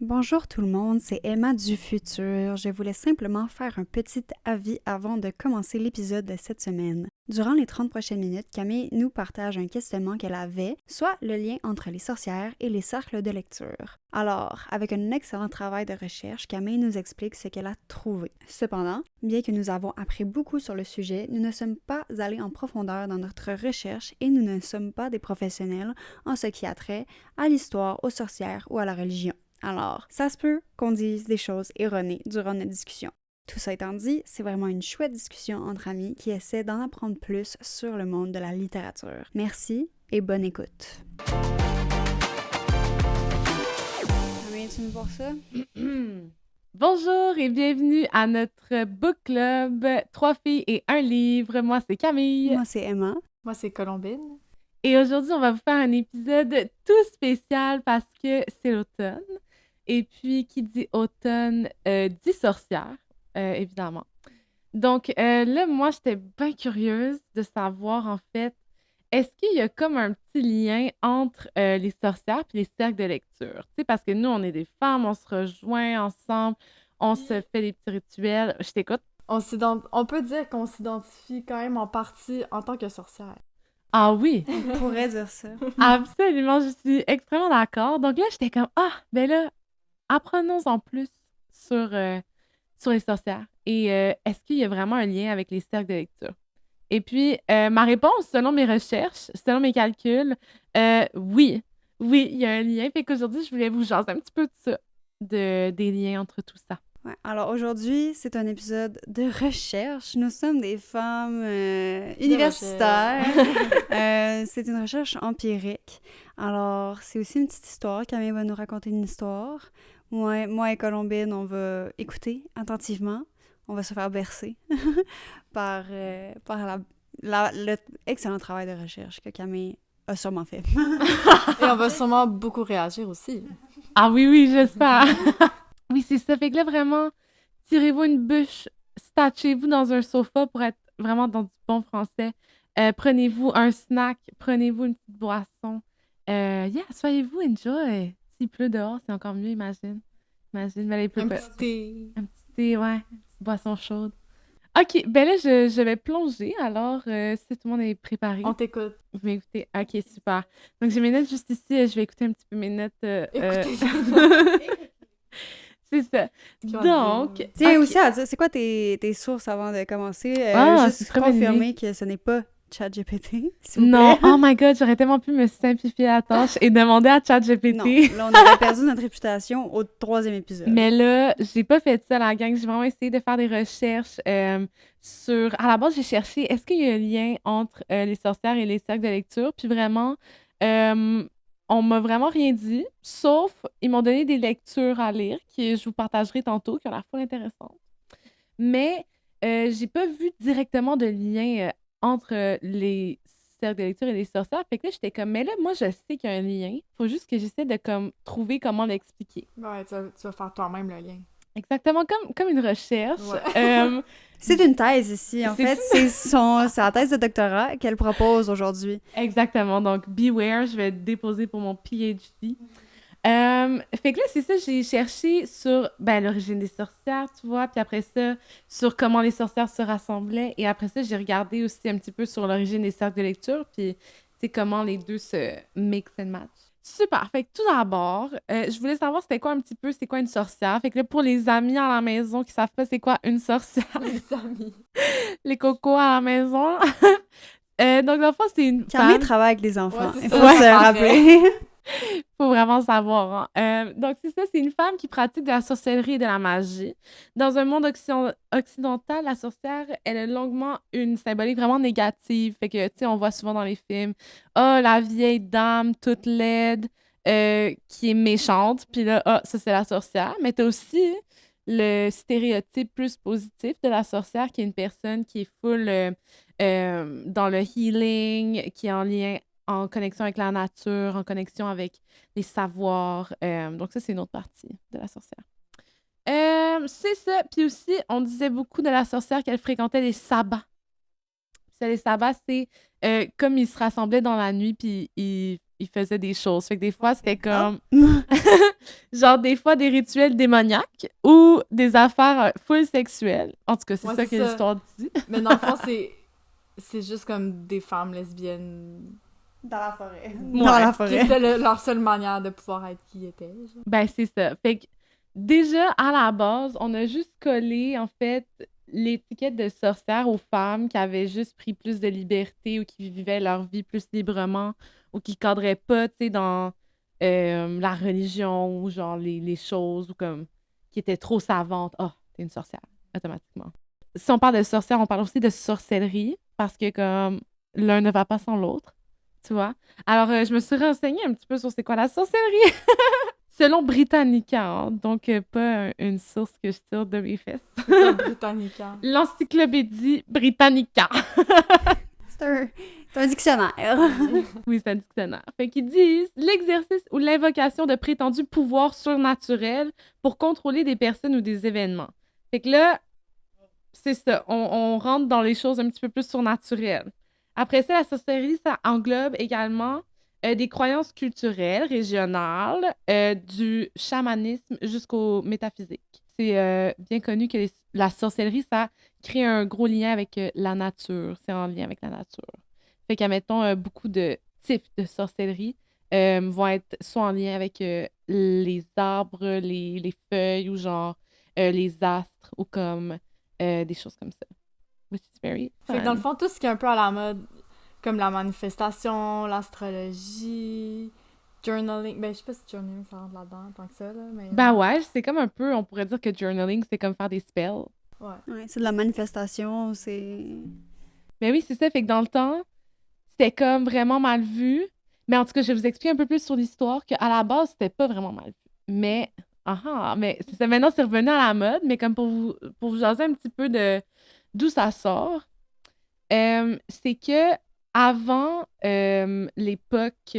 Bonjour tout le monde, c'est Emma du futur. Je voulais simplement faire un petit avis avant de commencer l'épisode de cette semaine. Durant les 30 prochaines minutes, Camille nous partage un questionnement qu'elle avait, soit le lien entre les sorcières et les cercles de lecture. Alors, avec un excellent travail de recherche, Camille nous explique ce qu'elle a trouvé. Cependant, bien que nous avons appris beaucoup sur le sujet, nous ne sommes pas allés en profondeur dans notre recherche et nous ne sommes pas des professionnels en ce qui a trait à l'histoire, aux sorcières ou à la religion. Alors, ça se peut qu'on dise des choses erronées durant notre discussion. Tout ça étant dit, c'est vraiment une chouette discussion entre amis qui essaient d'en apprendre plus sur le monde de la littérature. Merci et bonne écoute. Viens-tu me voir ça? Bonjour et bienvenue à notre book club 3 filles et un livre. Moi, c'est Camille. Moi, c'est Emma. Moi, c'est Colombine. Et aujourd'hui, on va vous faire un épisode tout spécial parce que c'est l'automne. Et puis, qui dit automne, dit sorcière, évidemment. Donc, là, moi, j'étais bien curieuse de savoir, en fait, est-ce qu'il y a comme un petit lien entre les sorcières et les cercles de lecture? Tu sais, parce que nous, on est des femmes, on se rejoint ensemble, on se fait des petits rituels. Je t'écoute. On peut dire qu'on s'identifie quand même en partie en tant que sorcière. Ah oui, On pourrait dire ça. absolument, je suis extrêmement d'accord. Donc là, j'étais comme, ah, ben là, apprenons-en plus sur les sorcières. Et est-ce qu'il y a vraiment un lien avec les cercles de lecture? Et puis, ma réponse, selon mes recherches, selon mes calculs, oui. Oui, il y a un lien. Fait qu'aujourd'hui, je voulais vous jaser un petit peu de ça, des liens entre tout ça. Ouais, alors aujourd'hui, c'est un épisode de recherche. Nous sommes des femmes universitaires. C'est une recherche empirique. Alors, c'est aussi une petite histoire. Camille va nous raconter une histoire. Moi et Colombine, on va écouter attentivement. On va se faire bercer par le excellent travail de recherche que Camille a sûrement fait. Et on va sûrement beaucoup réagir aussi. Ah oui, oui, j'espère. Oui, c'est ça. Fait que là, vraiment, tirez-vous une bûche, statchez-vous dans un sofa pour être vraiment dans du bon français. Prenez-vous un snack, prenez-vous une petite boisson. Soyez-vous enjoy. S'il pleut dehors, c'est encore mieux, imagine. Imagine, mais là, il pleut Un pas. petit thé. Un petit thé, ouais, une petite boisson chaude. OK, ben là, je vais plonger. Alors, si tout le monde est préparé, On t'écoute. vous m'écoutez. OK, super. Donc, j'ai mes notes juste ici. Je vais écouter un petit peu mes notes. Écoutez. C'est ça. Tu vas Donc, dire. Tiens, OK. aussi à dire, c'est quoi tes sources avant de commencer? Ah, c'est Juste très bonne idée. confirmer que ce n'est pas ChatGPT, s'il vous Non, plaît. oh my god, j'aurais tellement pu me simplifier la tâche et demander à Non, ChatGPT. là, on aurait perdu notre réputation au 3e épisode. Mais là, j'ai pas fait ça, la gang. J'ai vraiment essayé de faire des recherches sur... À la base, j'ai cherché, est-ce qu'il y a un lien entre les sorcières et les cercles de lecture? Puis vraiment, on m'a vraiment rien dit, sauf ils m'ont donné des lectures à lire, que je vous partagerai tantôt, qui ont l'air full intéressantes. Mais j'ai pas vu directement de lien entre les cercles de lecture et les sorcières. Fait que là, j'étais comme, mais là, moi, je sais qu'il y a un lien. Faut juste que j'essaie de comme trouver comment l'expliquer. Ouais, tu vas faire toi-même le lien. Exactement comme une recherche. Ouais. C'est une thèse ici. En C'est- fait, c'est la thèse de doctorat qu'elle propose aujourd'hui. Exactement. Donc, beware, je vais déposer pour mon PhD. Fait que là, c'est ça, j'ai cherché sur l'origine des sorcières, tu vois, puis après ça, sur comment les sorcières se rassemblaient, et après ça, j'ai regardé aussi un petit peu sur l'origine des cercles de lecture, puis tu sais, comment les deux se mix and match. Super! Fait que tout d'abord, je voulais savoir c'était quoi un petit peu, c'est quoi une sorcière. Fait que là, pour les amis à la maison qui savent pas c'est quoi une sorcière, Les amis. les cocos à la maison, donc dans le fond, c'est une Camille femme. travaille avec les enfants. Ouais, c'est Il ça. faut Ouais. se rappeler. Faut vraiment savoir, hein. Donc, c'est ça, c'est une femme qui pratique de la sorcellerie et de la magie. Dans un monde occidental, la sorcière, elle a longuement une symbolique vraiment négative. Fait que, tu sais, on voit souvent dans les films, ah, la vieille dame toute laide qui est méchante. Puis là, ah, ça, c'est la sorcière. Mais t'as aussi le stéréotype plus positif de la sorcière, qui est une personne qui est full dans le healing, qui est en connexion avec la nature, en connexion avec les savoirs. Donc ça, c'est une autre partie de la sorcière. C'est ça. Puis aussi, on disait beaucoup de la sorcière qu'elle fréquentait les sabbats. Les sabbats, c'est comme ils se rassemblaient dans la nuit, puis ils ils faisaient des choses. Fait que des fois, c'était comme... genre, des fois, des rituels démoniaques ou des affaires full sexuelles. En tout cas, c'est ça que l'histoire dit. Mais dans le fond, c'est juste comme des femmes lesbiennes... Dans la forêt. Ouais. Dans la forêt. C'était leur seule manière de pouvoir être qui ils étaient. Genre. Ben, c'est ça. Fait que déjà, à la base, on a juste collé, en fait, l'étiquette de sorcière aux femmes qui avaient juste pris plus de liberté ou qui vivaient leur vie plus librement ou qui cadraient pas, tu sais, dans la religion ou genre les choses ou comme qui étaient trop savantes. Ah, t'es une sorcière, automatiquement. Si on parle de sorcière, on parle aussi de sorcellerie parce que comme l'un ne va pas sans l'autre, tu vois. Alors, je me suis renseignée un petit peu sur c'est quoi la sorcellerie. Selon Britannica, hein, donc pas une source que je tire de mes fesses. C'est Britannica. L'encyclopédie Britannica. C'est un dictionnaire. Oui, c'est un dictionnaire. Fait qu'ils disent l'exercice ou l'invocation de prétendus pouvoirs surnaturels pour contrôler des personnes ou des événements. Fait que là, c'est ça, on rentre dans les choses un petit peu plus surnaturelles. Après ça, la sorcellerie, ça englobe également des croyances culturelles, régionales, du chamanisme jusqu'au métaphysique. C'est bien connu que la sorcellerie, ça crée un gros lien avec la nature. C'est en lien avec la nature. Fait qu'admettons, beaucoup de types de sorcellerie vont être soit en lien avec les arbres, les feuilles ou genre les astres ou comme des choses comme ça. Which is very fun. Fait que dans le fond, tout ce qui est un peu à la mode, comme la manifestation, l'astrologie, journaling. Ben, je sais pas si journaling ça rentre là-dedans tant que ça, là, mais... Ben ouais, c'est comme un peu, on pourrait dire que journaling, c'est comme faire des spells. Ouais. Ouais, c'est de la manifestation, c'est... Mais oui, c'est ça. Fait que dans le temps, c'était comme vraiment mal vu. Mais en tout cas, je vais vous expliquer un peu plus sur l'histoire qu'à la base, c'était pas vraiment mal vu. Mais, mais c'est ça, maintenant, c'est revenu à la mode. Mais comme pour vous jaser un petit peu de d'où ça sort, c'est que avant l'époque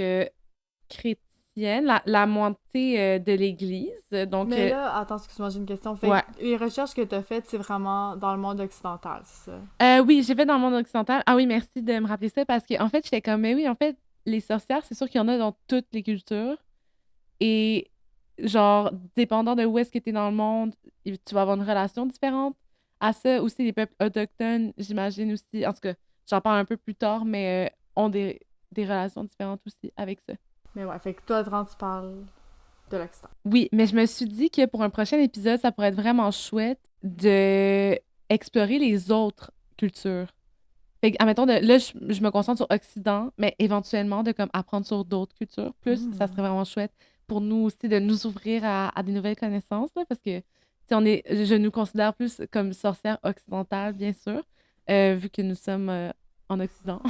chrétienne, la montée de l'Église, donc... Mais là, attends, excuse-moi, j'ai une question. Fait ouais. que les recherches que t'as faites, c'est vraiment dans le monde occidental, c'est ça? Oui, j'ai fait dans le monde occidental. Ah oui, merci de me rappeler ça parce qu'en fait, j'étais comme, mais oui, en fait, les sorcières, c'est sûr qu'il y en a dans toutes les cultures. Et genre, dépendant de où est-ce que tu es dans le monde, tu vas avoir une relation différente à ça. Aussi, les peuples autochtones, j'imagine aussi, en tout cas, j'en parle un peu plus tard, mais ont des relations différentes aussi avec ça. Mais ouais, fait que toi, Adrien, tu parles de l'Occident. Oui, mais je me suis dit que pour un prochain épisode, ça pourrait être vraiment chouette de explorer les autres cultures. Fait que, admettons, là, je me concentre sur Occident, mais éventuellement, de comme apprendre sur d'autres cultures plus, ça serait vraiment chouette pour nous aussi de nous ouvrir à des nouvelles connaissances, là, parce que, tu sais, je nous considère plus comme sorcière occidentale, bien sûr, vu que nous sommes en Occident.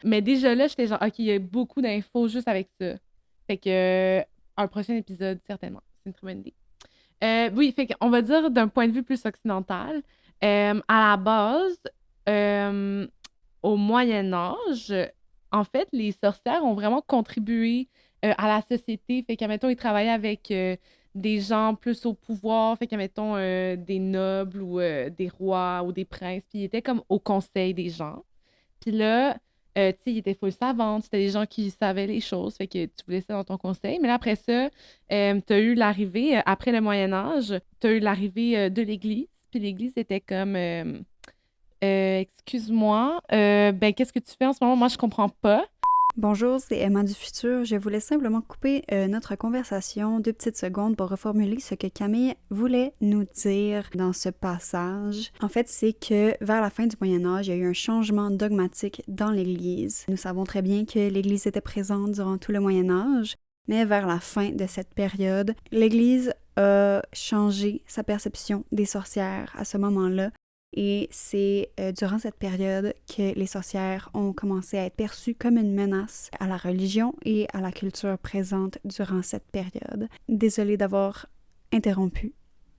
Mais déjà là, j'étais genre, OK, il y a beaucoup d'infos juste avec ça. Fait que, un prochain épisode, certainement. C'est une très bonne idée. Oui, fait qu'on va dire d'un point de vue plus occidental, à la base, au Moyen Âge, en fait, les sorcières ont vraiment contribué à la société. Fait qu'admettons, ils travaillaient avec des gens plus au pouvoir. Fait qu'admettons, des nobles ou des rois ou des princes. Puis ils étaient comme au conseil des gens. Puis là, tu sais, ils étaient full savantes. C'était des gens qui savaient les choses. Fait que tu voulais ça dans ton conseil. Mais là, après ça, t'as eu l'arrivée, après le Moyen Âge, t'as eu l'arrivée de l'Église. Puis l'Église était comme... excuse-moi, ben qu'est-ce que tu fais en ce moment? Moi, je comprends pas. Bonjour, c'est Emma du futur. Je voulais simplement couper notre conversation 2 petites secondes pour reformuler ce que Camille voulait nous dire dans ce passage. En fait, c'est que vers la fin du Moyen Âge, il y a eu un changement dogmatique dans l'Église. Nous savons très bien que l'Église était présente durant tout le Moyen Âge, mais vers la fin de cette période, l'Église a changé sa perception des sorcières à ce moment-là. Et c'est durant cette période que les sorcières ont commencé à être perçues comme une menace à la religion et à la culture présente durant cette période. Désolée d'avoir interrompu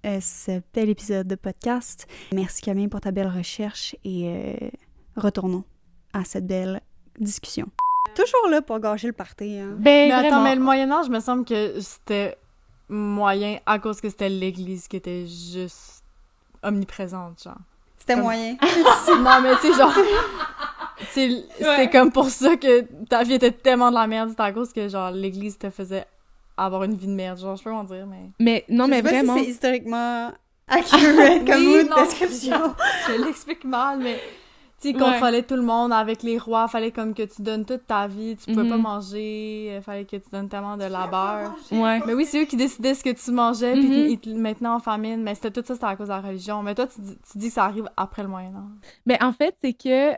ce bel épisode de podcast. Merci Camille pour ta belle recherche et retournons à cette belle discussion. Toujours là pour gâcher le party. Hein. Ben, Mais attends, vraiment. mais le Moyen-Âge, me semble que c'était moyen à cause que c'était l'Église qui était juste omniprésente, genre. C'était moyen. Non, mais tu sais, genre... Tu sais, c'est comme pour ça que ta vie était tellement de la merde, c'est à cause que, genre, l'église te faisait avoir une vie de merde. Genre, je peux m'en dire, mais... Mais non, Je mais sais pas vraiment. si c'est historiquement accurate comme Oui, mot de non, description. je l'explique mal, mais... Tu sais, contrôler tout le monde avec les rois, fallait comme que tu donnes toute ta vie, tu pouvais pas manger, fallait que tu donnes tellement de labeur. Ouais. Mais oui, c'est eux qui décidaient ce que tu mangeais, puis Mhm. ils te mettaient en famine, mais c'était tout ça, c'était à cause de la religion. Mais toi, tu dis que ça arrive après le Moyen-Âge. Ben, en fait, c'est que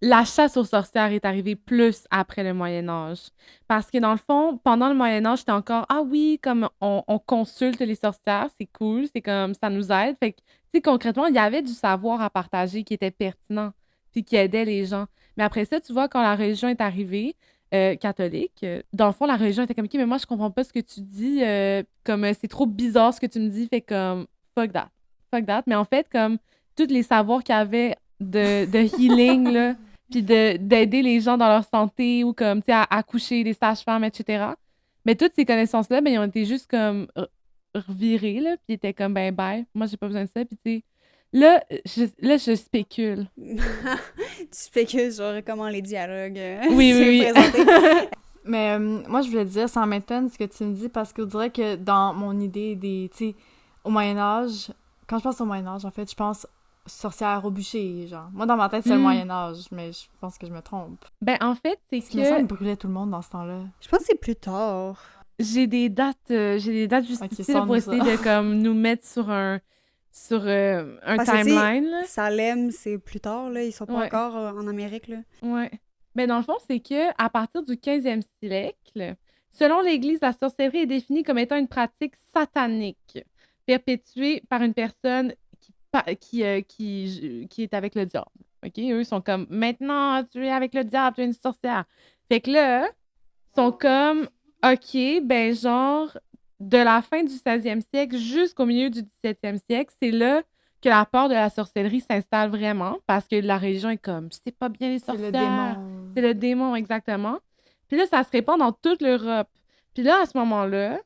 la chasse aux sorcières est arrivée plus après le Moyen Âge. Parce que dans le fond, pendant le Moyen Âge, c'était encore, ah oui, comme on consulte les sorcières, c'est cool, c'est comme ça nous aide. Fait que, tu sais, concrètement, il y avait du savoir à partager qui était pertinent, puis qui aidait les gens. Mais après ça, tu vois, quand la religion est arrivée, catholique, dans le fond, la religion était comme, OK, mais moi, je comprends pas ce que tu dis, comme c'est trop bizarre ce que tu me dis, fait comme, fuck that. Fuck that. Mais en fait, comme, tous les savoirs qu'il y avait de healing, là, puis d'aider les gens dans leur santé ou comme, tu sais, à accoucher, des sages-femmes, etc. Mais toutes ces connaissances-là, ben, ils ont été juste comme revirées, là, puis ils étaient comme, ben, bye, moi, j'ai pas besoin de ça, puis tu sais, je spécule. Tu spécules sur comment les dialogues Oui, se oui, oui. présentaient. Mais moi, je voulais te dire, ça m'étonne ce que tu me dis, parce que je dirais que dans mon idée des... Tu sais, au Moyen-Âge, quand je pense au Moyen-Âge, en fait, je pense sorcière au bûcher, genre. Moi, dans ma tête, c'est le Moyen-Âge, mais je pense que je me trompe. Ben, en fait, c'est Parce qu'il me semble que qu'ils brûlaient tout le monde dans ce temps-là. Je pense que c'est plus tard. j'ai des dates justifiées là, pour sonne ça. essayer de comme nous mettre sur un Parce que, tu sais, timeline, là. Salem, c'est plus tard, là. Ils sont pas Ouais. encore en Amérique, là. Ouais. Ben, dans le fond, c'est que à partir du 15e siècle, selon l'Église, la sorcellerie est définie comme étant une pratique satanique, perpétuée par une personne qui est avec le diable. OK? Eux sont comme, maintenant, tu es avec le diable, tu es une sorcière. Fait que là, ils sont comme, OK, ben genre, de la fin du 16e siècle jusqu'au milieu du 17e siècle, c'est là que la peur de la sorcellerie s'installe vraiment, parce que la religion est comme, c'est pas bien les C'est sorcières. le démon. C'est le démon, exactement. Puis là, ça se répand dans toute l'Europe. Puis là, à ce moment-là,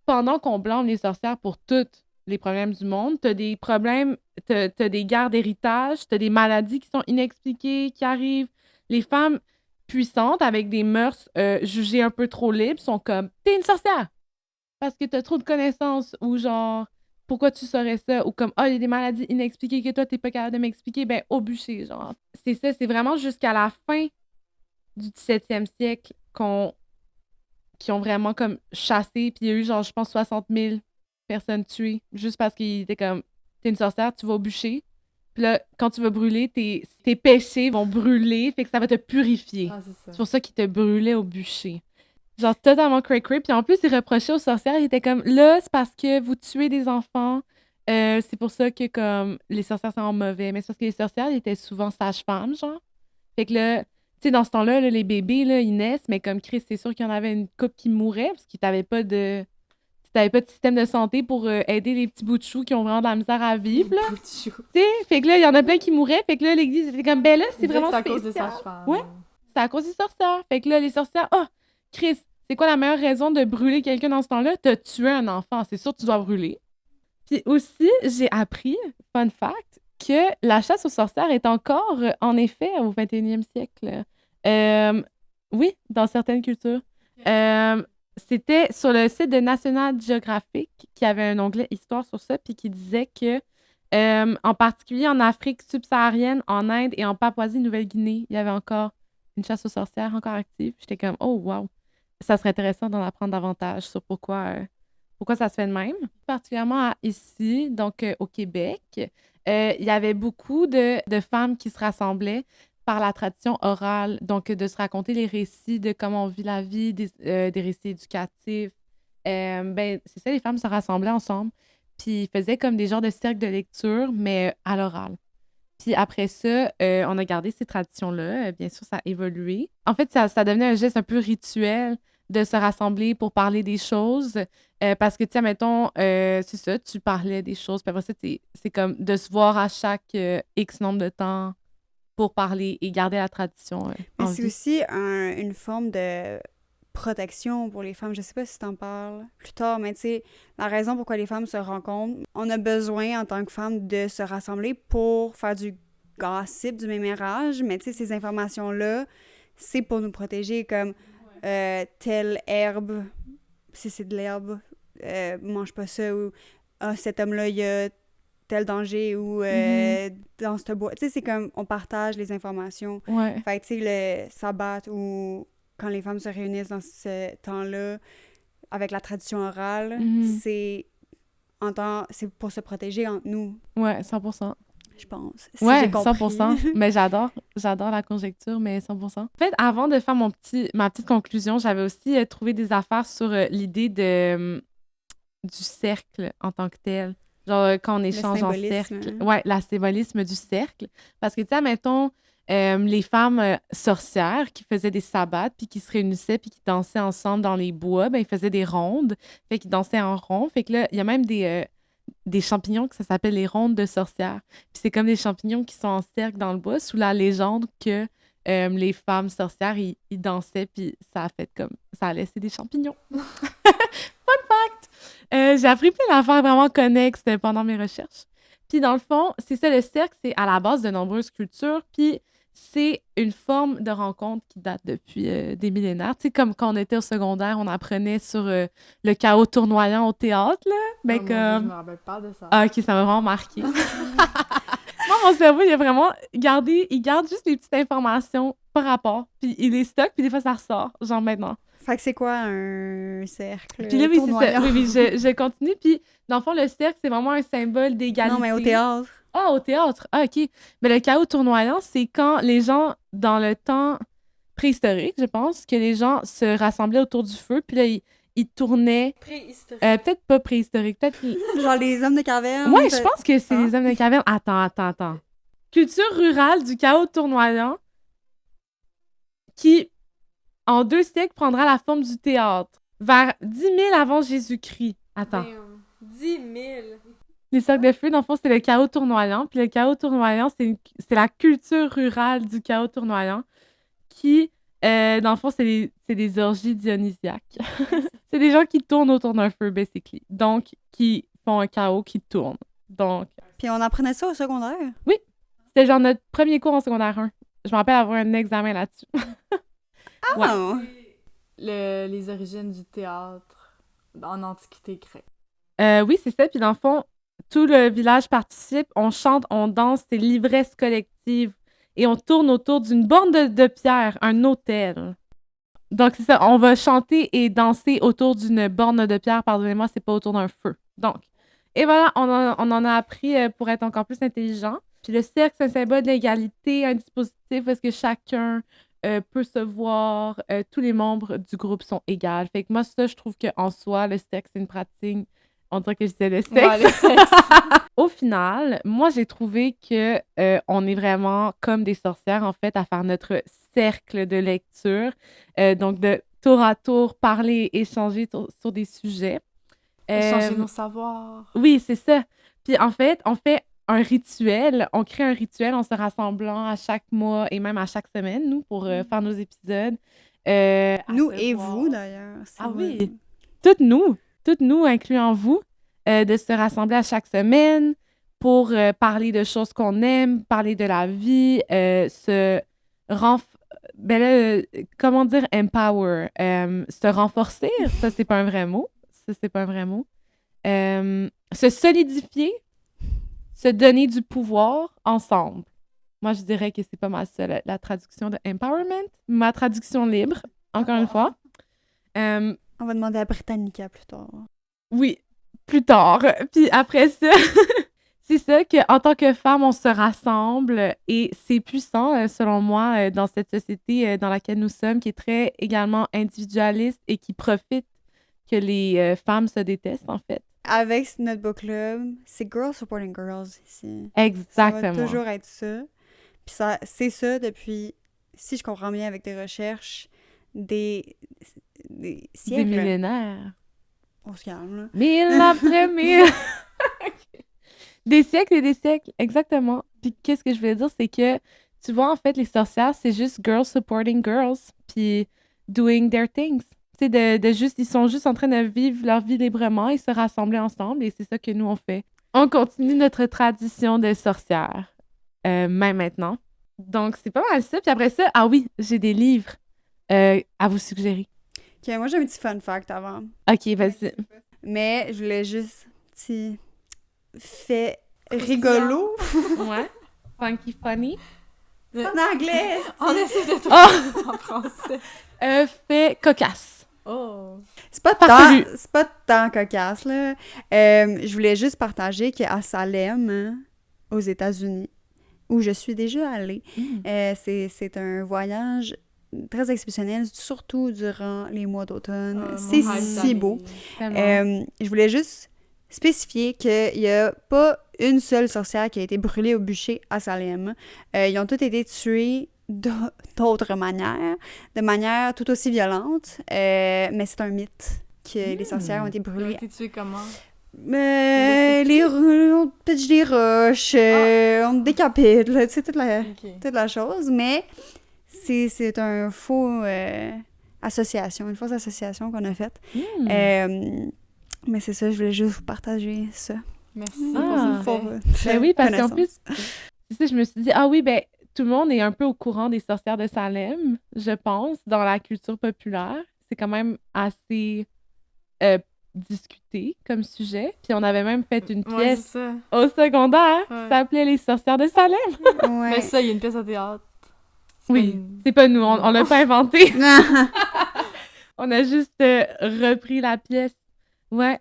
pendant qu'on blâme les sorcières pour tous les problèmes du monde, t'as des problèmes, t'as des guerres d'héritage, t'as des maladies qui sont inexpliquées, qui arrivent. Les femmes puissantes, avec des mœurs jugées un peu trop libres, sont comme « T'es une sorcière! » Parce que t'as trop de connaissances, ou genre « Pourquoi tu saurais ça? » Ou comme « Ah, il y a des maladies inexpliquées que toi, t'es pas capable de m'expliquer. » Ben, au bûcher, genre. C'est ça, c'est vraiment jusqu'à la fin du 17e siècle qui ont vraiment comme chassé, puis il y a eu genre, je pense, 60 000 personnes tuées, juste parce qu'ils étaient comme, t'es une sorcière, tu vas au bûcher, puis là, quand tu vas brûler, tes péchés vont brûler, fait que ça va te purifier. Ah, c'est ça. C'est pour ça qu'ils te brûlaient au bûcher. Genre, totalement cray-cray, puis en plus, ils reprochaient aux sorcières, ils étaient comme, là, c'est parce que vous tuez des enfants, c'est pour ça que, comme, les sorcières sont mauvais, mais c'est parce que les sorcières, ils étaient souvent sages-femmes, genre. Fait que là, tu sais, dans ce temps-là, là, les bébés, là, ils naissent, mais comme Chris, c'est sûr qu'il y en avait une couple qui mourait parce qu'ils n'avaient pas de système de santé pour aider les petits bouts de choux qui ont vraiment de la misère à vivre, là. Tu sais, fait que là, il y en a plein qui mouraient, fait que là, l'Église était comme, ben là, c'est vraiment à cause des spécial. sages-femmes. Ouais. C'est à cause des sorcières. Fait que là, les sorcières, oh, Chris, c'est quoi la meilleure raison de brûler quelqu'un dans ce temps-là? T'as tué un enfant, c'est sûr que tu dois brûler. Puis aussi, j'ai appris, fun fact, que la chasse aux sorcières est encore, en effet, au 21e siècle. Oui, dans certaines cultures. C'était sur le site de National Geographic qui avait un onglet Histoire sur ça, puis qui disait que, en particulier en Afrique subsaharienne, en Inde et en Papouasie-Nouvelle-Guinée, il y avait encore une chasse aux sorcières encore active. J'étais comme, oh, wow, ça serait intéressant d'en apprendre davantage sur pourquoi ça se fait de même. Particulièrement ici, donc au Québec, il y avait beaucoup de femmes qui se rassemblaient par la tradition orale, donc de se raconter les récits de comment on vit la vie, des récits éducatifs. Ben, c'est ça, les femmes se rassemblaient ensemble, puis faisaient comme des genres de cercles de lecture, mais à l'oral. Puis après ça, on a gardé ces traditions-là. Bien sûr, ça a évolué. En fait, ça devenait un geste un peu rituel de se rassembler pour parler des choses. Parce que, tu sais, mettons, c'est ça, tu parlais des choses, puis après ça, c'est comme de se voir à chaque X nombre de temps pour parler et garder la tradition. Mais c'est aussi une forme de protection pour les femmes. Je sais pas si t'en parles plus tard, mais tu sais, la raison pourquoi les femmes se rencontrent, on a besoin en tant que femme de se rassembler pour faire du gossip du mémérage, mais tu sais, ces informations-là, c'est pour nous protéger, comme telle herbe, si c'est de l'herbe, mange pas ça, ou cet homme-là, il y a tel danger, ou dans ce bois. Tu sais, c'est comme, on partage les informations. Ouais. Fait que, tu sais, le sabbat, ou quand les femmes se réunissent dans ce temps-là, avec la tradition orale, c'est pour se protéger entre nous. Ouais, 100%. Je pense. Si Ouais, j'ai compris. 100%. Mais j'adore la conjecture, mais 100%. En fait, avant de faire ma petite conclusion, j'avais aussi trouvé des affaires sur l'idée du cercle en tant que tel. Genre, quand on échange en cercle. Ouais, le symbolisme du cercle. Parce que, tu sais, mettons, les femmes sorcières qui faisaient des sabbats, puis qui se réunissaient, puis qui dansaient ensemble dans les bois, ben ils faisaient des rondes. Fait qu'ils dansaient en rond. Fait que là, il y a même des champignons que ça s'appelle les rondes de sorcières. Puis c'est comme des champignons qui sont en cercle dans le bois, sous la légende que les femmes sorcières, ils dansaient, puis ça a laissé des champignons. Fun fact! J'ai appris plein d'affaires vraiment connexes pendant mes recherches. Puis dans le fond, c'est ça, le cercle, c'est à la base de nombreuses cultures, puis c'est une forme de rencontre qui date depuis des millénaires. Tu sais, comme quand on était au secondaire, on apprenait sur le chaos tournoyant au théâtre, là. Ben Dieu, comme... je me rappelle pas de ça. Ah, OK, ça m'a vraiment marqué. Moi, mon cerveau, il a vraiment gardé... Il garde juste les petites informations par rapport, puis il les stocke, puis des fois, ça ressort, genre maintenant. Fait que c'est quoi un cercle? Puis là, oui, c'est ça. tournoyant? Oui, je continue. Puis, dans le fond, le cercle, c'est vraiment un symbole d'égalité. Non, mais au théâtre. Ah, au théâtre. Ah, OK. Mais le chaos tournoyant, c'est quand les gens, dans le temps préhistorique, je pense, que les gens se rassemblaient autour du feu, puis là, ils tournaient... Préhistorique. Peut-être pas préhistorique, peut-être... Genre les hommes de caverne. Ouais, je pense que c'est les hommes de caverne. Attends. Culture rurale du chaos tournoyant qui, en 2 siècles, prendra la forme du théâtre. Vers 10 000 avant Jésus-Christ. Attends. 10 000. Les cercles de feu, dans le fond, c'est le chaos tournoyant. Puis le chaos tournoyant, c'est la culture rurale du chaos tournoyant qui, dans le fond, c'est des orgies dionysiaques. C'est des gens qui tournent autour d'un feu, basically. Donc, qui font un chaos qui tourne. Donc... Puis on apprenait ça au secondaire? Oui. C'était genre notre premier cours en secondaire 1. Je me rappelle avoir un examen là-dessus. Ah! Ouais. Les origines du théâtre en Antiquité grecque. Oui, c'est ça. Puis dans le fond, tout le village participe, on chante, on danse, c'est l'ivresse collective. Et on tourne autour d'une borne de pierre, un autel. Donc, c'est ça, on va chanter et danser autour d'une borne de pierre. Pardonnez-moi, c'est pas autour d'un feu. Donc, et voilà, on en a appris pour être encore plus intelligent. Puis le cercle, c'est un symbole d'égalité, un dispositif parce que chacun peut se voir, tous les membres du groupe sont égaux. Fait que moi, ça, je trouve qu'en soi, le sexe, c'est une pratique. On dirait que je disais le sexe. Ouais, le sexe. Au final, moi, j'ai trouvé que on est vraiment comme des sorcières, en fait, à faire notre cercle de lecture. Donc, de tour à tour, parler, échanger sur des sujets. Échanger nos savoirs. Oui, c'est ça. Puis, en fait, on fait un rituel. On crée un rituel en se rassemblant à chaque mois et même à chaque semaine, nous, pour faire nos épisodes. Nous et vous, d'ailleurs. Ah oui, toutes nous, incluant vous, de se rassembler à chaque semaine pour parler de choses qu'on aime, parler de la vie, comment dire empower, se renforcer, ça c'est pas un vrai mot, se solidifier, se donner du pouvoir ensemble. Moi, je dirais que c'est pas mal ça, la traduction de empowerment, ma traduction libre, encore une fois. On va demander à Britannica plus tard. Oui, plus tard. Puis après ça, c'est ça qu'en tant que femme, on se rassemble et c'est puissant, selon moi, dans cette société dans laquelle nous sommes, qui est très également individualiste et qui profite que les femmes se détestent, en fait. Avec notre book club, c'est Girls Supporting Girls ici. Exactement. Ça va toujours être ça. Puis c'est ça depuis, si je comprends bien avec tes recherches, des siècles. Des millénaires. On se calme, là. 1000 après 1000. Des siècles et des siècles, exactement. Puis qu'est-ce que je voulais dire, c'est que, tu vois, en fait, les sorcières, c'est juste girls supporting girls, puis doing their things. Tu sais, ils sont juste en train de vivre leur vie librement et se rassembler ensemble, et c'est ça que nous, on fait. On continue notre tradition de sorcières. même maintenant. Donc, c'est pas mal ça. Puis après ça, ah oui, j'ai des livres à vous suggérer. OK, moi, j'ai un petit fun fact avant. OK, vas-y. Mais je voulais juste petit fait rigolo. Ouais. Funky funny. En anglais! On essaie de Oh! en français. Fait cocasse. Oh. C'est pas tant cocasse, là. Je voulais juste partager qu'à Salem, hein, aux États-Unis, où je suis déjà allée, c'est un voyage très exceptionnel, surtout durant les mois d'automne. C'est si beau. Je voulais juste spécifier qu'il n'y a pas une seule sorcière qui a été brûlée au bûcher à Salem. Ils ont tous été tués d'autres manières, de manière tout aussi violente, mais c'est un mythe que les sorcières ont été Ils ont brûlées. été tués comment? On pitche des roches, on décapite, là, tu sais, toute la chose, mais c'est un faux une fausse association qu'on a faite. Mais c'est ça, je voulais juste vous partager ça. Merci pour pour Ben oui, parce qu'en plus, c'est ça, je me suis dit, ah oui, ben tout le monde est un peu au courant des sorcières de Salem, je pense, dans la culture populaire. C'est quand même assez discuté comme sujet. Puis on avait même fait une pièce au secondaire qui s'appelait Les sorcières de Salem. Ouais. Mais ça, il y a une pièce à théâtre. C'est pas nous, on l'a pas inventé. On a juste repris la pièce. Ouais.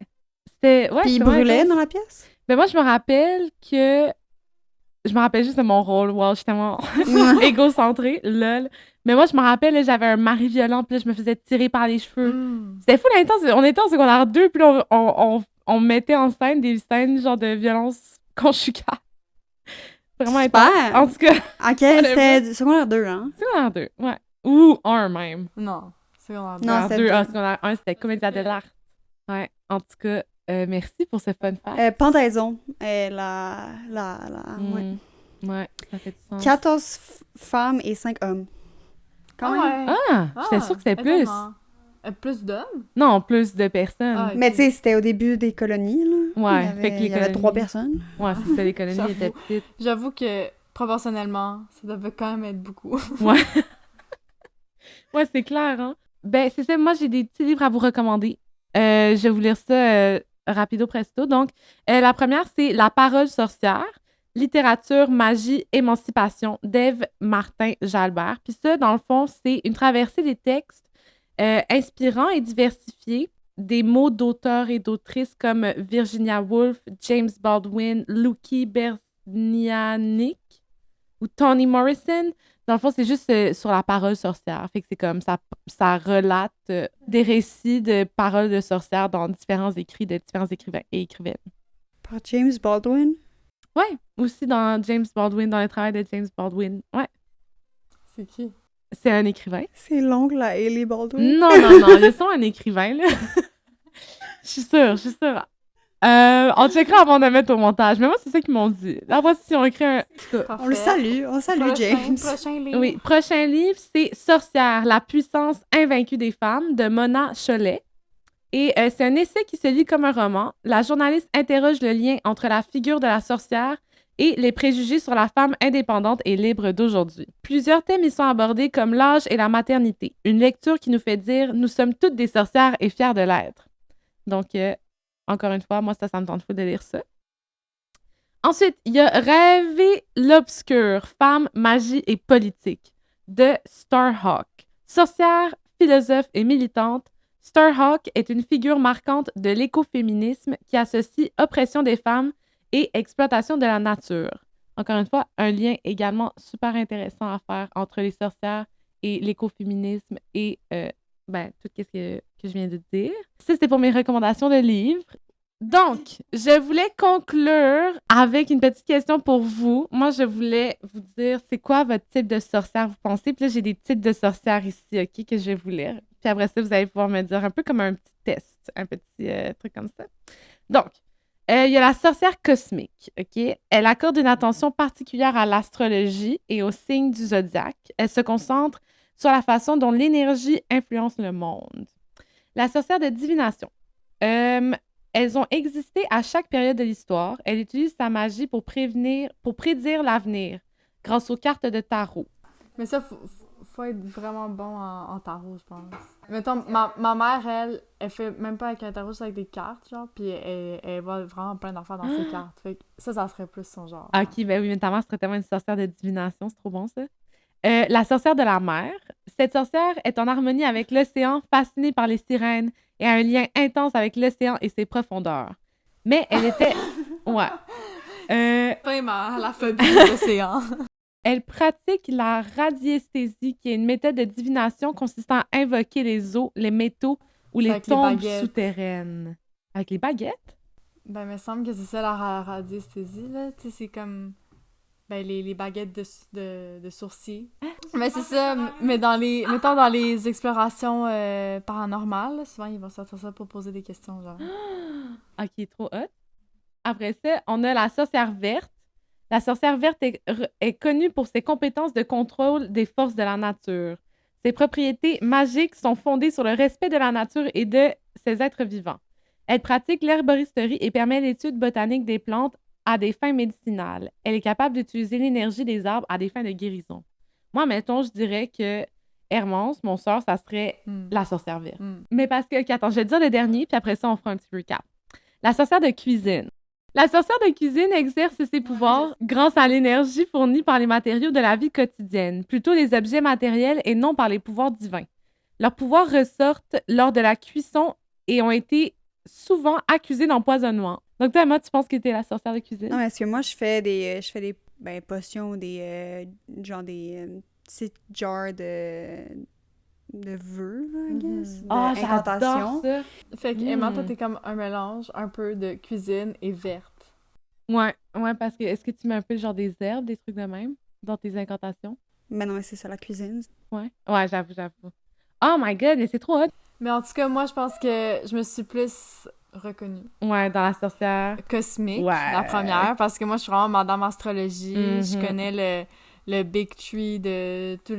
Puis il brûlait dans la pièce? Ben moi, je me rappelle juste de mon rôle. Wow, je suis tellement égocentrée, lol. Mais moi, je me rappelle, là, j'avais un mari violent, puis là, je me faisais tirer par les cheveux. C'était fou intense. On était en secondaire 2, puis là, on mettait en scène des scènes genre de violence conjugale. Vraiment intense. En tout cas. OK, c'était secondaire 2, hein? Secondaire 2, ouais. Ou 1 même. Non, secondaire 2. Non, c'était 2. Secondaire 1, c'était Comédia de l'art. Ouais, en tout cas, merci pour ce fun fact. Pendaison. Ouais, ça fait du sens. 14 femmes et 5 hommes. Quand même. J'étais sûre que c'était plus. Plus d'hommes? Non, plus de personnes. Okay. Mais tu sais, c'était au début des colonies, là. Ouais, il y avait 3 personnes. Ouais, c'est ça, les colonies étaient petites. J'avoue que, proportionnellement, ça devait quand même être beaucoup. Ouais. Ouais, c'est clair, hein. Ben, c'est ça, moi, j'ai des petits livres à vous recommander. Je vais vous lire ça rapido presto. Donc, la première, c'est La parole sorcière, littérature, magie, émancipation d'Ève Martin-Jalbert. Puis ça, dans le fond, c'est une traversée des textes inspirants et diversifiés des mots d'auteurs et d'autrices comme Virginia Woolf, James Baldwin, Lucky Bernianik ou Toni Morrison. Dans le fond, c'est juste sur la parole sorcière. Fait que c'est comme ça relate des récits de paroles de sorcières dans différents écrits de différents écrivains et écrivaines. Par James Baldwin? Ouais, aussi dans James Baldwin, dans le travail de James Baldwin. Ouais. C'est qui? C'est un écrivain. C'est l'oncle à Hailey Baldwin? Non, ils sont un écrivain, là. Je suis sûre. On checkera avant de mettre au montage. Mais moi, c'est ça qu'ils m'ont dit. Après, si on écrit un... On le salue. James. Prochain livre. Oui, prochain livre, c'est Sorcière, la puissance invaincue des femmes de Mona Chollet. Et c'est un essai qui se lit comme un roman. La journaliste interroge le lien entre la figure de la sorcière et les préjugés sur la femme indépendante et libre d'aujourd'hui. Plusieurs thèmes y sont abordés comme l'âge et la maternité. Une lecture qui nous fait dire « Nous sommes toutes des sorcières et fières de l'être ». Donc, encore une fois, moi, ça me tente fou de lire ça. Ensuite, il y a Rêver l'obscur, femme, magie et politique de Starhawk. Sorcière, philosophe et militante, Starhawk est une figure marquante de l'écoféminisme qui associe oppression des femmes et exploitation de la nature. Encore une fois, un lien également super intéressant à faire entre les sorcières et l'écoféminisme et tout ce que je viens de dire. Ça, c'était pour mes recommandations de livres. Donc, je voulais conclure avec une petite question pour vous. Moi, je voulais vous dire, c'est quoi votre type de sorcière, vous pensez? Puis là, j'ai des types de sorcières ici, OK, que je vais vous lire. Puis après ça, vous allez pouvoir me dire un peu comme un petit test, un petit truc comme ça. Donc, il y a la sorcière cosmique, OK? Elle accorde une attention particulière à l'astrologie et aux signes du zodiaque. Elle se concentre sur la façon dont l'énergie influence le monde. La sorcière de divination. Elles ont existé à chaque période de l'histoire. Elle utilise sa magie pour prédire l'avenir. grâce aux cartes de tarot. Mais ça, faut être vraiment bon en tarot, je pense. Mettons, ma mère, elle fait même pas avec un tarot, c'est avec des cartes, genre, puis elle voit vraiment plein d'affaires dans ses cartes. Fait que ça serait plus son genre. Ok, ben oui, mais ta mère serait tellement une sorcière de divination, c'est trop bon, ça. La sorcière de la mer. Cette sorcière est en harmonie avec l'océan, fascinée par les sirènes et a un lien intense avec l'océan et ses profondeurs. Mais elle était... Ouais. Vraiment, la phobie de l'océan. Elle pratique la radiesthésie, qui est une méthode de divination consistant à invoquer les eaux, les métaux ou les Avec les tombes baguettes. souterraines. Avec les baguettes? Ben, il me semble que c'est ça la radiesthésie, là. Tu sais, c'est comme... Ben, les baguettes de sourcils. Mais c'est ça, mais mettons dans les explorations paranormales, là, souvent ils vont sortir ça pour poser des questions, genre. Ok, trop hot. Après ça, on a la sorcière verte. La sorcière verte est connue pour ses compétences de contrôle des forces de la nature. Ses propriétés magiques sont fondées sur le respect de la nature et de ses êtres vivants. Elle pratique l'herboristerie et permet l'étude botanique des plantes à des fins médicinales. Elle est capable d'utiliser l'énergie des arbres à des fins de guérison. Moi, mettons, je dirais que Hermance, mon sœur, ça serait la sorcière verte. Mais parce que, ok, attends, je vais te dire le dernier, puis après ça, on fera un petit recap. La sorcière de cuisine. La sorcière de cuisine exerce ses pouvoirs grâce à l'énergie fournie par les matériaux de la vie quotidienne, plutôt les objets matériels et non par les pouvoirs divins. Leurs pouvoirs ressortent lors de la cuisson et ont été souvent accusés d'empoisonnement. Donc toi, Emma, tu penses que t'es la sorcière de cuisine? Non, parce que moi, je fais des potions, genre des petits jars de vœux, I guess, j'adore ça! Fait que Emma, toi, t'es comme un mélange un peu de cuisine et verte. Ouais, parce que est-ce que tu mets un peu genre des herbes, des trucs de même dans tes incantations? Ben non, mais c'est ça, la cuisine. Ouais, j'avoue. Oh my god, mais c'est trop hot! Mais en tout cas, moi, je pense que je me suis plus reconnue. Ouais, dans la sorcière. Cosmique, Ouais. la première, parce que moi, je suis vraiment madame astrologie. Je connais le big tree de tout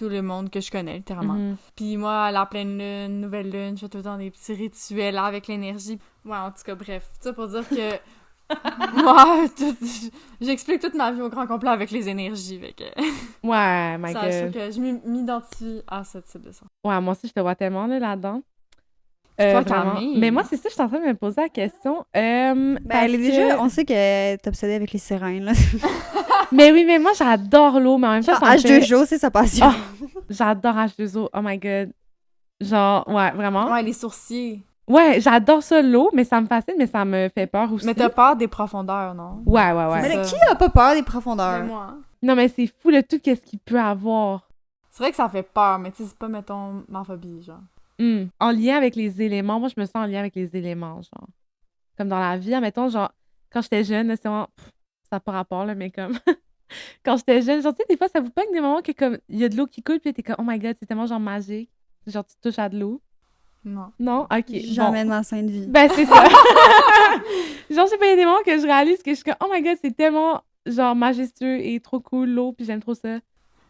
le monde que je connais, littéralement. Puis moi, la pleine lune, nouvelle lune, je fais tout le temps des petits rituels avec l'énergie. Ouais, en tout cas, bref. Ça pour dire que moi, j'explique toute ma vie au grand complet avec les énergies. Fait que... Ouais, my ça, god. je trouve que je m'identifie à ce type de ça. Ouais, moi aussi, je te vois tellement là-dedans. Toi, vraiment. Camille. Mais moi, c'est ça, je suis en train de me poser la question. Déjà, on sait que t'es obsédée avec les sirènes, là. Mais oui, mais moi, j'adore l'eau, mais en même temps, Genre, ça me fait... H2O, c'est sa passion. Oh, j'adore H2O, oh my god. Genre, ouais, vraiment. Ouais, les sourciers. Ouais, j'adore ça, l'eau, mais ça me fascine, mais ça me fait peur aussi. Mais t'as peur des profondeurs, non? Ouais. Mais là, qui a pas peur des profondeurs? Mais moi. Non, mais c'est fou, le tout, qu'est-ce qu'il peut avoir. C'est vrai que ça fait peur, mais tu sais, c'est pas, mettons, ma phobie, genre. En lien avec les éléments, moi, je me sens en lien avec les éléments, genre. Comme dans la vie, admettons, genre, quand j'étais jeune, là, c'est vraiment... ça n'a pas rapport, là, mais comme... quand j'étais jeune, genre, tu sais, des fois, ça vous pogne des moments que, comme, il y a de l'eau qui coule, puis t'es comme, oh my god, c'est tellement, genre, magique. Genre, tu touches à de l'eau. Non. Non? OK. Jamais de ma sainte vie. Ben, c'est ça. Genre, je sais pas, il y a des moments que je réalise que je suis comme, oh my god, c'est tellement, genre, majestueux et trop cool, l'eau, puis j'aime trop ça.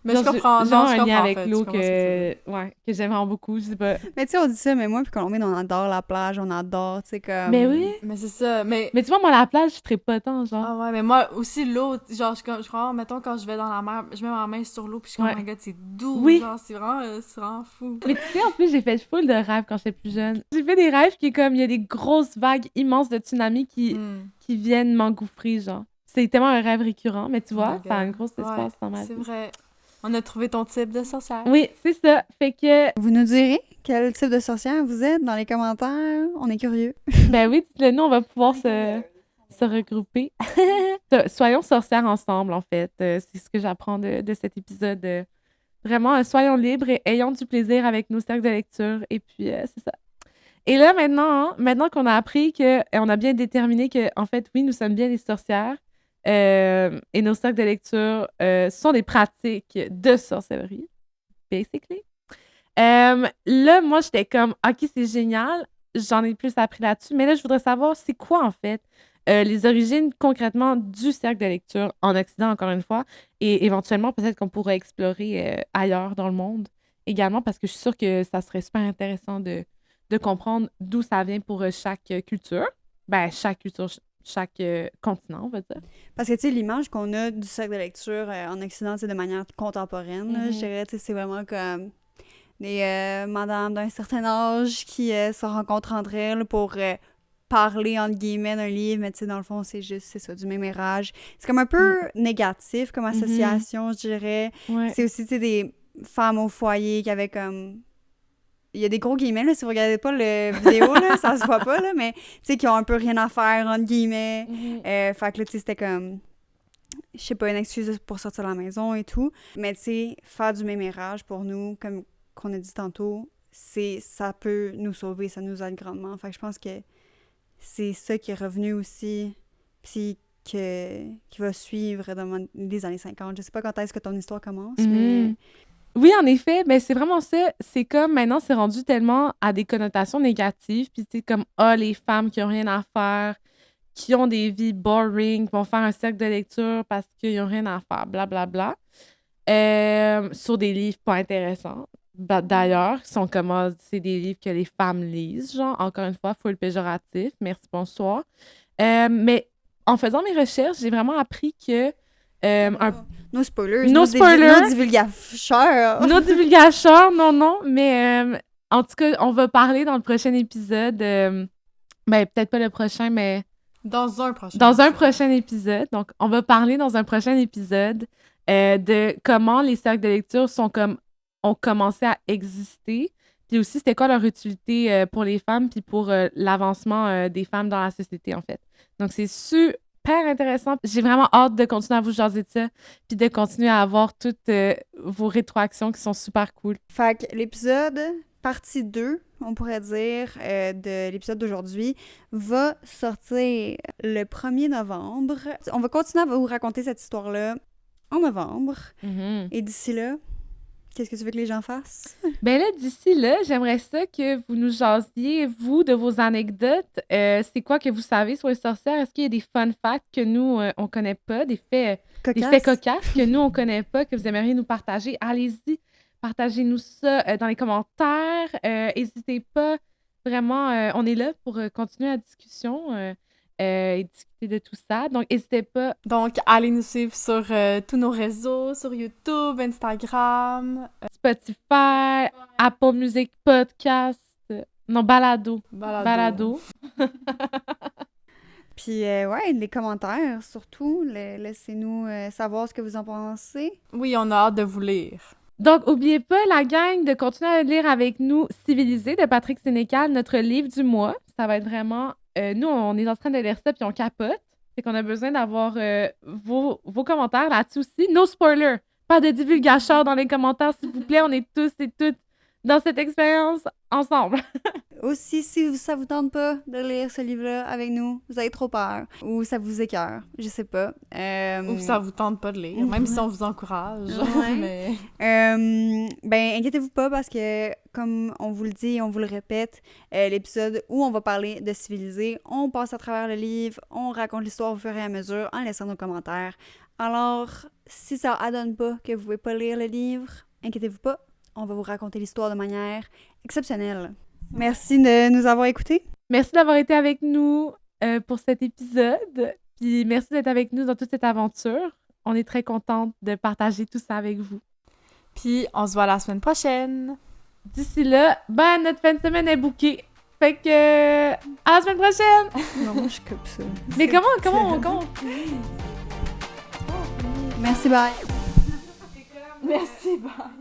Mais genre, je comprends. Genre, Non, je un lien comprends, avec en fait, l'eau je comprends ce que tu veux que... Ouais, que j'aime vraiment beaucoup, je sais pas. Mais tu sais, on dit ça, mais moi, puis Colombine, on adore la plage, on adore, tu sais, comme... Mais oui. Mais c'est ça, mais... Mais tu vois, moi, la plage, je serais pas tant, genre. Ah ouais, mais moi aussi, l'eau, genre, je crois, mettons, quand je vais dans la mer, je mets ma main sur l'eau, puis je suis comme, oh my god, c'est doux, Oui. genre, c'est vraiment fou. Mais tu sais, en plus, j'ai fait full de rêves quand j'étais plus jeune. J'ai fait des rêves qui est comme, il y a des grosses vagues immenses de tsunamis qui viennent m'engouffrer, genre. C'est tellement un rêve récurrent, mais tu vois, ça a un gros espace dans ma vie. C'est vrai. On a trouvé ton type de sorcière. Oui, c'est ça. Fait que... Vous nous direz quel type de sorcière vous êtes dans les commentaires. On est curieux. Ben oui, dites-le nous, on va pouvoir se regrouper. Soyons sorcières ensemble, en fait. C'est ce que j'apprends de cet épisode. Vraiment, soyons libres et ayons du plaisir avec nos cercles de lecture. Et puis, c'est ça. Et là, maintenant qu'on a appris on a bien déterminé que, en fait, oui, nous sommes bien des sorcières, et nos cercles de lecture sont des pratiques de sorcellerie, basically. Là, moi, j'étais comme, OK, c'est génial, j'en ai plus appris là-dessus, mais là, je voudrais savoir, c'est quoi, en fait, les origines, concrètement, du cercle de lecture en Occident, encore une fois, et éventuellement, peut-être qu'on pourrait explorer ailleurs dans le monde également, parce que je suis sûre que ça serait super intéressant de comprendre d'où ça vient pour chaque culture. Ben, chaque culture, chaque continent, on va dire. Parce que, tu sais, l'image qu'on a du cercle de lecture en Occident, c'est de manière contemporaine, là, je dirais, tu sais, c'est vraiment comme des madames d'un certain âge qui se rencontrent entre elles pour parler, entre guillemets, d'un livre, mais tu sais, dans le fond, c'est ça, du mémérage. C'est comme un peu négatif comme association, je dirais. Ouais. C'est aussi, tu sais, des femmes au foyer qui avaient comme... Il y a des gros guillemets, là, si vous regardez pas le vidéo, là, ça se voit pas, là, mais, tu sais, qui ont un peu rien à faire, entre guillemets. Fait que là, tu sais, c'était comme... Je sais pas, une excuse pour sortir de la maison et tout. Mais, tu sais, faire du mémérage, pour nous, comme qu'on a dit tantôt, ça peut nous sauver, ça nous aide grandement. Fait que je pense que c'est ça qui est revenu aussi, puis qui va suivre dans les années 50. Je sais pas quand est-ce que ton histoire commence, mais... Oui, en effet, mais c'est vraiment ça. C'est comme, maintenant, c'est rendu tellement à des connotations négatives, puis c'est comme, les femmes qui ont rien à faire, qui ont des vies boring, qui vont faire un cercle de lecture parce qu'ils n'ont rien à faire, blablabla. Sur des livres pas intéressants. D'ailleurs, qui sont comme, c'est des livres que les femmes lisent, genre, encore une fois, full péjoratif. Merci, bonsoir. Mais en faisant mes recherches, j'ai vraiment appris que No spoilers. No spoilers. No divulgateurs. No divulgateurs, non. Mais en tout cas, on va parler dans le prochain épisode. Peut-être pas le prochain, mais... Dans un prochain. Dans un prochain épisode. Donc, on va parler dans un prochain épisode de comment les cercles de lecture ont commencé à exister. Puis aussi, c'était quoi leur utilité pour les femmes puis pour l'avancement des femmes dans la société, en fait. Donc, c'est super intéressant. J'ai vraiment hâte de continuer à vous jaser de ça puis de continuer à avoir toutes vos rétroactions qui sont super cool. Fait que l'épisode, partie 2, on pourrait dire, de l'épisode d'aujourd'hui, va sortir le 1er novembre. On va continuer à vous raconter cette histoire-là en novembre. Et d'ici là, qu'est-ce que tu veux que les gens fassent? Ben là, d'ici là, j'aimerais ça que vous nous jasiez, vous, de vos anecdotes. C'est quoi que vous savez sur les sorcières? Est-ce qu'il y a des fun facts que nous, on connaît pas, des faits cocasses que nous, on connaît pas, que vous aimeriez nous partager? Allez-y, partagez-nous ça dans les commentaires. N'hésitez pas. Vraiment, on est là pour continuer la discussion et discuter de tout ça. Donc, n'hésitez pas. Donc, allez nous suivre sur tous nos réseaux, sur YouTube, Instagram. Spotify, Apple Music, Podcast. Non, Balado. Puis, ouais, les commentaires, surtout. Laissez-nous savoir ce que vous en pensez. Oui, on a hâte de vous lire. Donc, n'oubliez pas, la gang, de continuer à lire avec nous Civilisé de Patrick Sénécal, notre livre du mois. Ça va être vraiment... nous, on est en train de lire ça, puis on capote. C'est qu'on a besoin d'avoir vos commentaires là-dessus aussi. No spoiler! Pas de divulgateurs dans les commentaires, s'il vous plaît. On est tous et toutes dans cette expérience ensemble. Aussi, si ça vous tente pas de lire ce livre-là avec nous, vous avez trop peur, ou ça vous écœure, je sais pas. Ou ça vous tente pas de lire, même si on vous encourage. Ouais. Ben, inquiétez-vous pas parce que, comme on vous le dit et on vous le répète, l'épisode où on va parler de Civilisé, on passe à travers le livre, on raconte l'histoire au fur et à mesure en laissant nos commentaires. Alors, si ça adonne pas que vous pouvez pas lire le livre, inquiétez-vous pas, on va vous raconter l'histoire de manière exceptionnelle. Merci de nous avoir écoutés. Merci d'avoir été avec nous pour cet épisode. Puis merci d'être avec nous dans toute cette aventure. On est très contente de partager tout ça avec vous. Puis on se voit la semaine prochaine. D'ici là, notre fin de semaine est bookée. Fait que à la semaine prochaine! Non, je coupe ça. Mais comment on Merci, bye. Merci, bye.